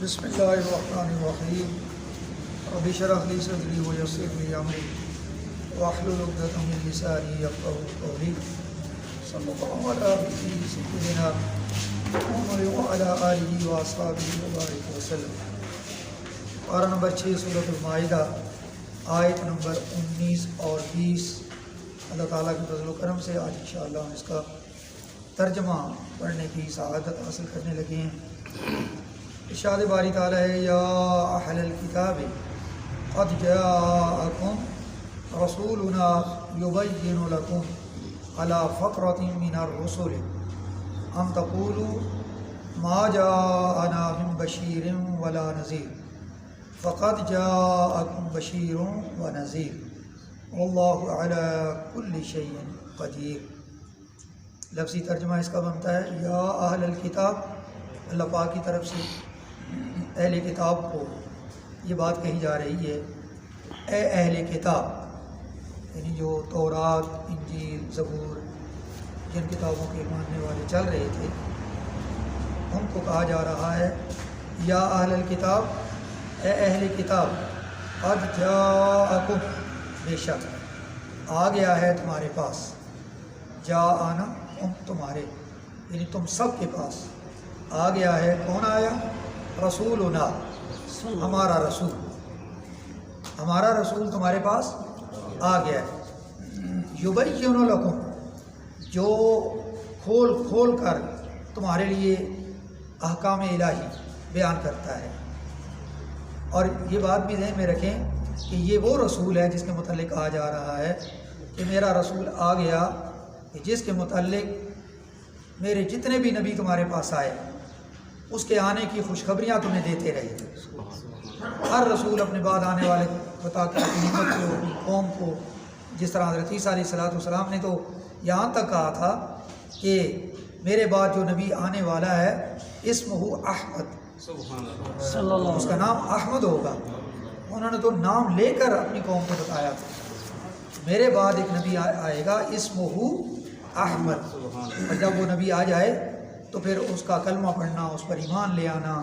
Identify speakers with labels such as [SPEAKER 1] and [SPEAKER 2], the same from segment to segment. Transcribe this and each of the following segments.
[SPEAKER 1] بسم اللہ الرحمن الرحیم رب اشرح لی صدری ویسر لی امری واحلل عقدۃ من لسانی یفقهوا قولی صلی اللہ علیہ سیدنا محمد وعلی آلہ واصحابہ وبارک وسلم۔ پارہ نمبر 6 سورۃ المائدہ، آیت نمبر 19 اور 20۔ اللہ تعالیٰ کے فضل و کرم سے آج انشاءاللہ ہم اس کا ترجمہ پڑھنے کی سعادت حاصل کرنے لگے ہیں۔ ارشاد باری تعالیٰ ہے، یا اہل الکتاب قد جاءکم رسولنا یبین لکم علی فترۃ من الرسل ان تقولوا ما جاءنا من بشیر ولا نذیر فقد جاءکم بشیر ونذیر واللہ علی کل شیء قدیر۔ لفظی ترجمہ اس کا بنتا ہے، یا اہل الکتاب، اللہ پاک کی طرف سے اہل کتاب کو یہ بات کہی جا رہی ہے، اے اہل کتاب، یعنی جو تورات، انجیل، زبور، جن کتابوں کے ماننے والے چل رہے تھے، ان کو کہا جا رہا ہے، یا اہل الکتاب، اے اہل کتاب، قد جاءکم، بے شک آ گیا ہے تمہارے پاس، جا آنا تمہارے، یعنی تم سب کے پاس آ گیا ہے۔ کون آیا؟ رسولنا، ہمارا رسول، ہمارا رسول تمہارے پاس آ گیا ہے۔ یبین لکم، جو کھول کھول کر تمہارے لیے احکام الہی بیان کرتا ہے۔ اور یہ بات بھی ذہن میں رکھیں کہ یہ وہ رسول ہے جس کے متعلق کہا جا رہا ہے کہ میرا رسول آ گیا، جس کے متعلق میرے جتنے بھی نبی تمہارے پاس آئے اس کے آنے کی خوشخبریاں تمہیں دیتے رہے۔ ہر رسول اپنے بعد آنے والے بتا کر اپنی امت کو، اپنی قوم کو، جس طرح حضرت عیسیٰ علیہ السلام نے تو یہاں تک کہا تھا کہ میرے بعد جو نبی آنے والا ہے اسمہ احمد، اس کا نام احمد ہوگا۔ انہوں نے تو نام لے کر اپنی قوم کو بتایا تھا، میرے بعد ایک نبی آئے گا اسمہ احمد، اور جب وہ نبی آ جائے تو پھر اس کا کلمہ پڑھنا، اس پر ایمان لے آنا،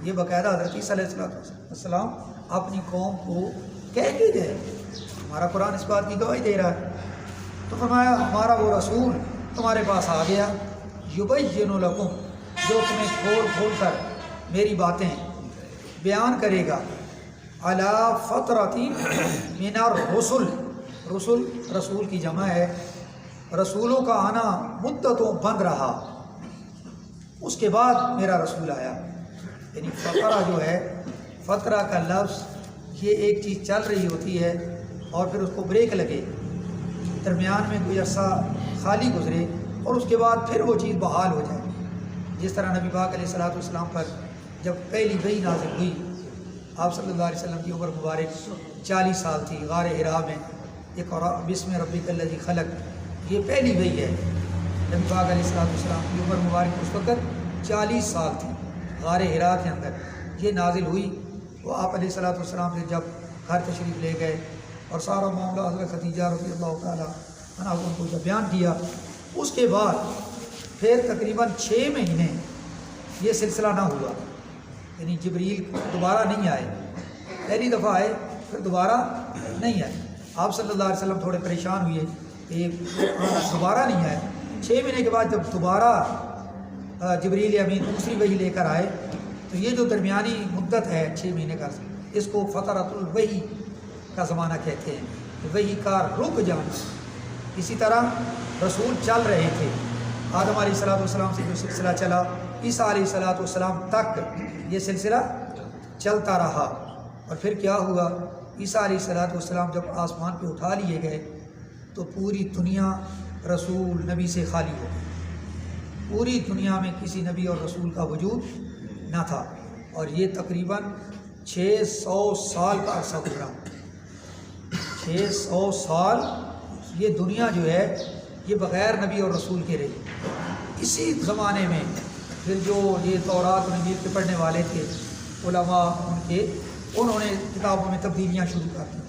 [SPEAKER 1] یہ باقاعدہ حضرت عیسیٰ علیہ السلام اپنی قوم کو کہہ کے گئے۔ ہمارا قرآن اس بات کی گواہی دے رہا ہے۔ تو فرمایا ہمارا وہ رسول تمہارے پاس آ گیا، یبین لکم، جو تمہیں کھول کھول کر میری باتیں بیان کرے گا، علی فترۃ من الرسل، رسول کی جمع ہے، رسولوں کا آنا مدتوں بند رہا، اس کے بعد میرا رسول آیا۔ یعنی فترہ جو ہے، فترہ کا لفظ یہ ایک چیز چل رہی ہوتی ہے اور پھر اس کو بریک لگے، درمیان میں کوئی عرصہ خالی گزرے اور اس کے بعد پھر وہ چیز بحال ہو جائے۔ جس طرح نبی پاک علیہ السلام پر جب پہلی وحی نازل ہوئی، آپ صلی اللہ علیہ وسلم کی عمر مبارک 40 سال تھی، غار حرا میں اقرأ بسم ربک الذی خلق، یہ پہلی وحی ہے۔ نبی پاک علیہ السلام کی عمر مبارک اس وقت 40 سال تھی، غار حرا کے اندر یہ نازل ہوئی۔ وہ آپ علیہ السلام سے جب گھر تشریف لے گئے اور سارا معاملہ حضرت خدیجہ رضی اللہ تعالیٰ عنہا ان کو جب بیان کیا، اس کے بعد پھر تقریباً 6 مہینے یہ سلسلہ نہ ہوا، یعنی جبریل دوبارہ نہیں آئے، پہلی دفعہ آئے پھر دوبارہ نہیں آئے۔ آپ صلی اللہ علیہ وسلم تھوڑے پریشان ہوئے کہ یہ دوبارہ نہیں آئے۔ 6 مہینے کے بعد جب دوبارہ جبریل امین دوسری وحی لے کر آئے، تو یہ جو درمیانی مدت ہے 6 مہینے کا، اس کو فترۃ الوحی کا زمانہ کہتے ہیں، وحی کا رک جانا۔ اسی طرح رسول چل رہے تھے، آدم علیہ السلام سے جو سلسلہ چلا، عیسیٰ علیہ السلام تک یہ سلسلہ چلتا رہا۔ اور پھر کیا ہوا، عیسیٰ علیہ السلام جب آسمان پہ اٹھا لیے گئے تو پوری دنیا رسول نبی سے خالی ہو گئی، پوری دنیا میں کسی نبی اور رسول کا وجود نہ تھا، اور یہ تقریباً 600 سال کا عرصہ گزرا۔ 600 سال یہ دنیا جو ہے یہ بغیر نبی اور رسول کے رہی۔ اسی زمانے میں پھر جو یہ تورات اور انجیل کے پڑھنے والے تھے علماء، انہوں نے کتابوں میں تبدیلیاں شروع کر دیں،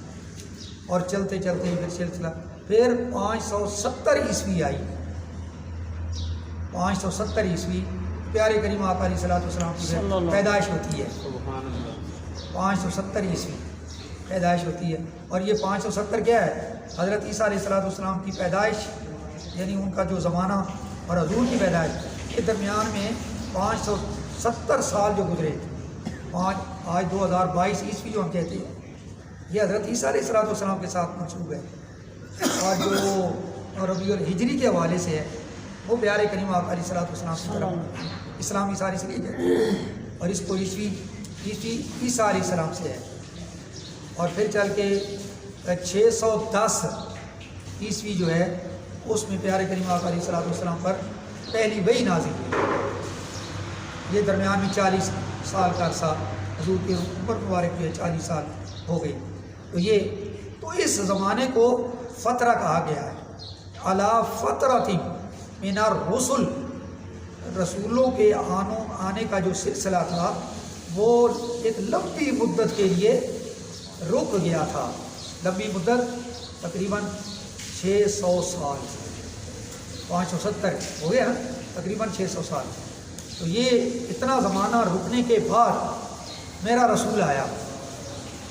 [SPEAKER 1] اور چلتے چلتے پھر سلسلہ پھر 570 عیسوی آئی، 570 عیسوی پیارے کریم آقا علیہ السلام کی پیدائش ہوتی ہے،
[SPEAKER 2] سبحان اللہ
[SPEAKER 1] 570 عیسوی پیدائش ہوتی ہے۔ اور یہ 570 کیا ہے؟ حضرت عیسیٰ علیہ السلام کی پیدائش، یعنی ان کا جو زمانہ اور حضور کی پیدائش کے درمیان میں 570 سال جو گزرے، آج 2022 عیسوی جو ہم کہتے ہیں، یہ حضرت عیسیٰ علیہ السلام کے ساتھ منسوب ہے۔ اور جو ربیع الہجری کے حوالے سے ہے وہ پیارے کریم آقا علیہ السلام کی طرف اسلامی سال اس لیے کہتے ہیں، اور اس کو عیسوی عیسیٰ علیہ السلام سے ہے۔ اور پھر چل کے 610 عیسوی جو ہے اس میں پیارے کریم آقا علیہ السلام پر پہلی وحی نازل ہوئی۔ یہ درمیان میں 40 سال کا عرصہ حضور کی عمر مبارک جو ہے 40 سال ہو گئی۔ تو اس زمانے کو فترہ کہا گیا ہے، علی فترۃ من الرسل، رسولوں کے آنے کا جو سلسلہ تھا وہ ایک لمبی مدت کے لیے رک گیا تھا، لمبی مدت تقریباً 600 سال، 570 ہو گیا نا، تقریباً 600 سال۔ تو یہ اتنا زمانہ رکنے کے بعد میرا رسول آیا،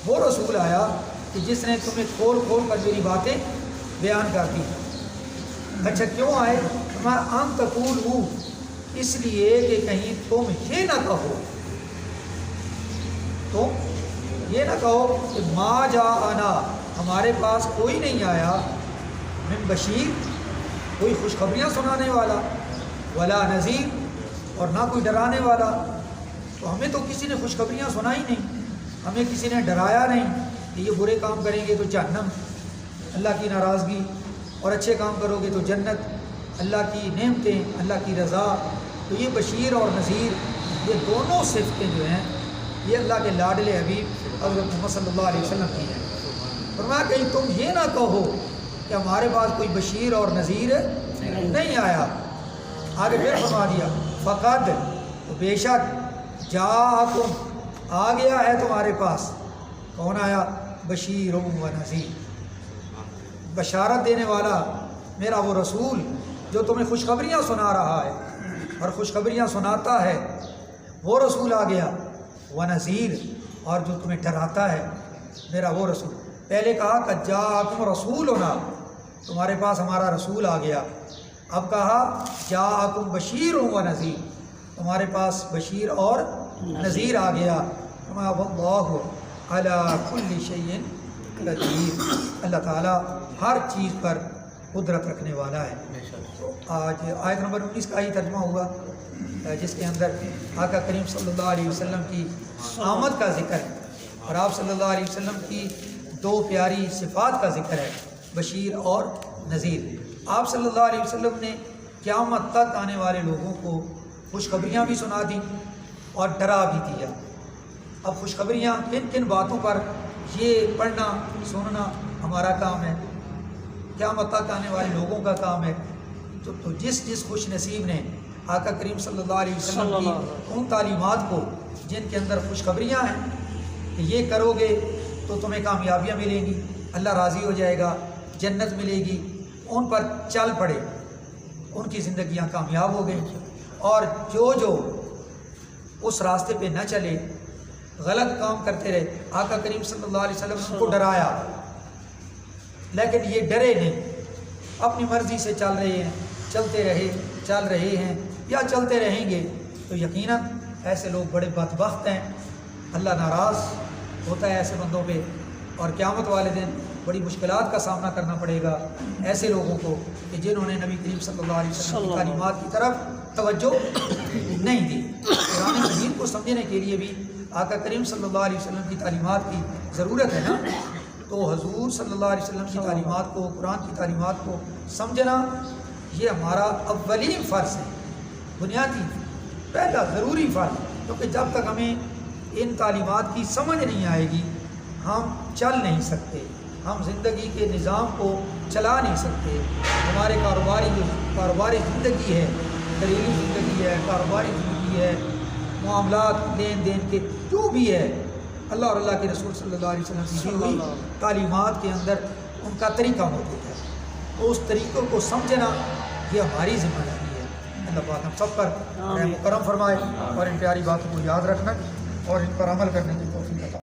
[SPEAKER 1] وہ رسول آیا کہ جس نے تمہیں کھول کر میری باتیں بیان کر دی۔ اچھا کیوں آئے؟ میں ان تقول ہوں، اس لیے کہ کہیں تم یہ نہ کہو کہ ما جاءنا، ہمارے پاس کوئی نہیں آیا، من بشیر، کوئی خوشخبریاں سنانے والا، ولا نذیر، اور نہ کوئی ڈرانے والا۔ تو ہمیں تو کسی نے خوشخبریاں سنائی نہیں، ہمیں کسی نے ڈرایا نہیں کہ یہ برے کام کریں گے تو جہنم، اللہ کی ناراضگی، اور اچھے کام کرو گے تو جنت، اللہ کی نعمتیں، اللہ کی رضا۔ تو یہ بشیر اور نذیر، یہ دونوں صفتیں جو ہیں یہ اللہ کے لاڈلے حبیب حضرت محمد صلی اللہ علیہ وسلم کی ہیں۔ فرمایا کہیں تم یہ نہ کہو کہ ہمارے پاس کوئی بشیر اور نذیر نہیں آیا۔ آگے پھر فرما دیا فقد، تو بے شک، جاءکم، آ گیا ہے تمہارے پاس، کون آیا؟ بشیر و نذیر، بشارت دینے والا میرا وہ رسول جو تمہیں خوشخبریاں سنا رہا ہے اور خوشخبریاں سناتا ہے، وہ رسول آ گیا۔ ونذیر، اور جو تمہیں ڈراتا ہے میرا وہ رسول۔ پہلے کہا کہ جاءکم رسولنا، تمہارے پاس ہمارا رسول آ گیا۔ اب کہا جاءکم بشیر و نذیر، تمہارے پاس بشیر اور نذیر آ گیا۔ واللہ علی کل شیء قدیر، اللہ تعالیٰ ہر چیز پر قدرت رکھنے والا ہے۔ تو آج آیت نمبر 19 کا ہی ترجمہ ہوا، جس کے اندر آقا کریم صلی اللہ علیہ وسلم کی آمد کا ذکر ہے، اور آپ صلی اللہ علیہ وسلم کی دو پیاری صفات کا ذکر ہے، بشیر اور نذیر۔ آپ صلی اللہ علیہ وسلم نے قیامت تک آنے والے لوگوں کو خوشخبریاں بھی سنا دیں اور ڈرا بھی دیا۔ اب خوشخبریاں کن کن باتوں پر، یہ پڑھنا سننا ہمارا کام ہے، قیامت تک آنے والے لوگوں کا کام ہے۔ تو جس خوش نصیب نے آقا کریم صلی اللہ علیہ وسلم کی ان تعلیمات کو، جن کے اندر خوشخبریاں ہیں کہ یہ کرو گے تو تمہیں کامیابیاں ملیں گی، اللہ راضی ہو جائے گا، جنت ملے گی، ان پر چل پڑے، ان کی زندگیاں کامیاب ہو گئیں۔ اور جو اس راستے پہ نہ چلے، غلط کام کرتے رہے، آقا کریم صلی اللہ علیہ وسلم نے ان کو ڈرایا، لیکن یہ ڈرے نہیں، اپنی مرضی سے چل رہے ہیں یا چلتے رہیں گے، تو یقیناً ایسے لوگ بڑے بدبخت ہیں، اللہ ناراض ہوتا ہے ایسے بندوں پہ، اور قیامت والے دن بڑی مشکلات کا سامنا کرنا پڑے گا ایسے لوگوں کو کہ جنہوں نے نبی کریم صلی اللہ علیہ وسلم کی تعلیمات کی طرف توجہ نہیں دی۔ قرآن مجید کو سمجھنے کے لیے بھی آقا کریم صلی اللہ علیہ وسلم کی تعلیمات کی ضرورت ہے نا، تو حضور صلی اللہ علیہ وسلم کی تعلیمات کو، قرآن کی تعلیمات کو سمجھنا یہ ہمارا اولین فرض ہے، بنیادی پہلا ضروری فرض، کیونکہ جب تک ہمیں ان تعلیمات کی سمجھ نہیں آئے گی ہم چل نہیں سکتے، ہم زندگی کے نظام کو چلا نہیں سکتے۔ ہمارے کاروباری زندگی ہے، گھریلو زندگی ہے، کاروباری زندگی ہے، معاملات لین دین کے جو بھی ہے، اللہ اور اللہ کے رسول صلی اللہ علیہ وسلم کی دی ہوئی تعلیمات کے اندر ان کا طریقہ موجود ہے، تو اس طریقوں کو سمجھنا یہ ہماری ذمہ داری ہے۔ اللہ پاک ہم سب پر رحم و کرم فرمائے اور ان پیاری باتوں کو یاد رکھنا اور ان پر عمل کرنے کی توفیق عطا